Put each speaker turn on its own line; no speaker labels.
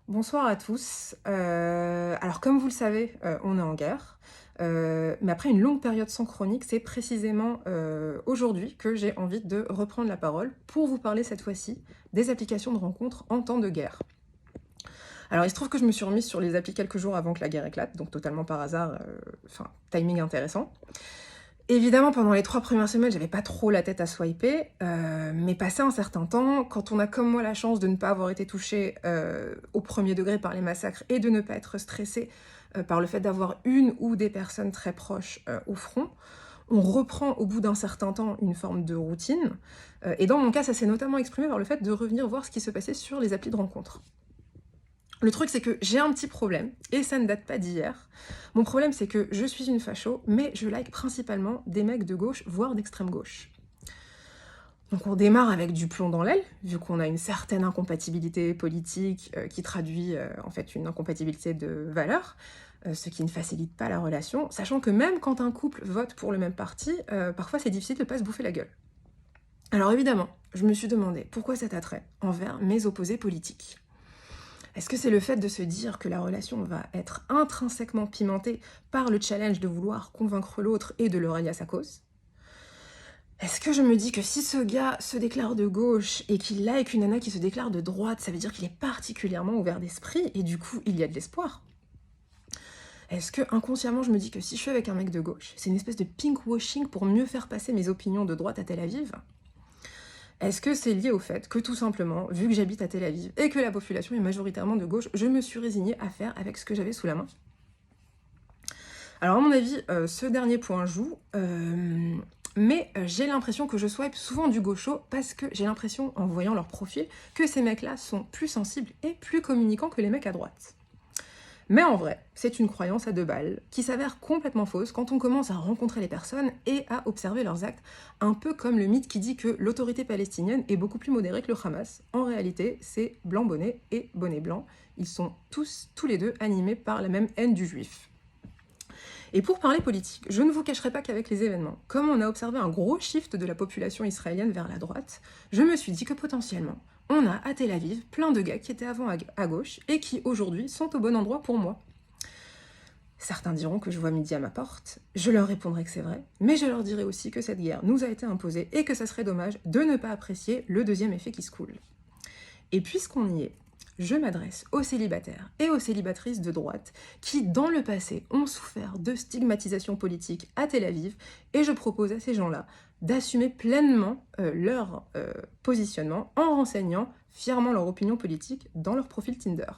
Bonsoir à tous. Alors comme vous le savez, on est en guerre, mais après une longue période sans chronique, c'est précisément, aujourd'hui que j'ai envie de reprendre la parole pour vous parler cette fois-ci des applications de rencontres en temps de guerre. Alors il se trouve que je me suis remise sur les applis quelques jours avant que la guerre éclate, donc totalement par hasard, enfin timing intéressant. Évidemment, pendant les 3 premières semaines, j'avais pas trop la tête à swiper, mais passé un certain temps, quand on a comme moi la chance de ne pas avoir été touché, au 1er degré par les massacres et de ne pas être stressé, par le fait d'avoir une ou des personnes très proches, au front, on reprend au bout d'un certain temps une forme de routine, et dans mon cas, ça s'est notamment exprimé par le fait de revenir voir ce qui se passait sur les applis de rencontres. Le truc, c'est que j'ai un petit problème, et ça ne date pas d'hier. Mon problème, c'est que je suis une facho, mais je like principalement des mecs de gauche, voire d'extrême gauche. Donc on démarre avec du plomb dans l'aile, vu qu'on a une certaine incompatibilité politique qui traduit en fait une incompatibilité de valeurs, ce qui ne facilite pas la relation, sachant que même quand un couple vote pour le même parti, parfois c'est difficile de ne pas se bouffer la gueule. Alors évidemment, je me suis demandé pourquoi cet attrait envers mes opposés politiques. Est-ce que c'est le fait de se dire que la relation va être intrinsèquement pimentée par le challenge de vouloir convaincre l'autre et de le rallier à sa cause? Est-ce que je me dis que si ce gars se déclare de gauche et qu'il like une nana qui se déclare de droite, ça veut dire qu'il est particulièrement ouvert d'esprit et du coup il y a de l'espoir? Est-ce que inconsciemment je me dis que si je suis avec un mec de gauche, c'est une espèce de pinkwashing pour mieux faire passer mes opinions de droite à Tel Aviv? Est-ce que c'est lié au fait que tout simplement, vu que j'habite à Tel Aviv et que la population est majoritairement de gauche, je me suis résignée à faire avec ce que j'avais sous la main? Alors à mon avis, ce dernier point joue, mais j'ai l'impression que je swipe souvent du gaucho parce que j'ai l'impression, en voyant leur profil, que ces mecs-là sont plus sensibles et plus communicants que les mecs à droite. Mais en vrai, c'est une croyance à 2 balles qui s'avère complètement fausse quand on commence à rencontrer les personnes et à observer leurs actes, un peu comme le mythe qui dit que l'autorité palestinienne est beaucoup plus modérée que le Hamas. En réalité, c'est blanc bonnet et bonnet blanc. Ils sont tous les deux animés par la même haine du juif. Et pour parler politique, je ne vous cacherai pas qu'avec les événements, comme on a observé un gros shift de la population israélienne vers la droite, je me suis dit que potentiellement, on a à Tel Aviv plein de gars qui étaient avant à gauche et qui aujourd'hui sont au bon endroit pour moi. Certains diront que je vois midi à ma porte, je leur répondrai que c'est vrai, mais je leur dirai aussi que cette guerre nous a été imposée et que ça serait dommage de ne pas apprécier le deuxième effet qui se coule. Et puisqu'on y est, je m'adresse aux célibataires et aux célibatrices de droite qui, dans le passé, ont souffert de stigmatisation politique à Tel Aviv, et je propose à ces gens-là d'assumer pleinement leur positionnement en renseignant fièrement leur opinion politique dans leur profil Tinder.